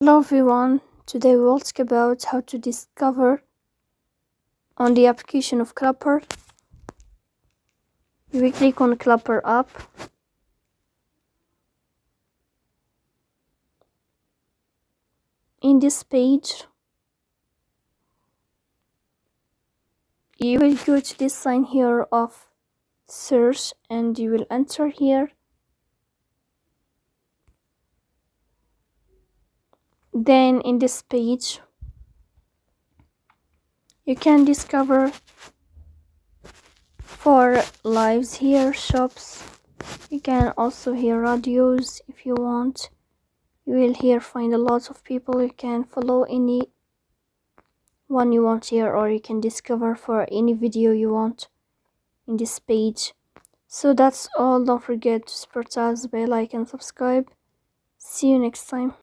Hello everyone, today we will talk about how to discover on the application of Clapper. You will click on Clapper app. In this page, you will go to this sign here of search and you will enter here. Then in this page, you can discover for lives here, shops. You can also hear radios if you want. You will here find a lot of people. You can follow any one you want here, or you can discover for any video you want in this page. So that's all. Don't forget to support us by like and subscribe. See you next time.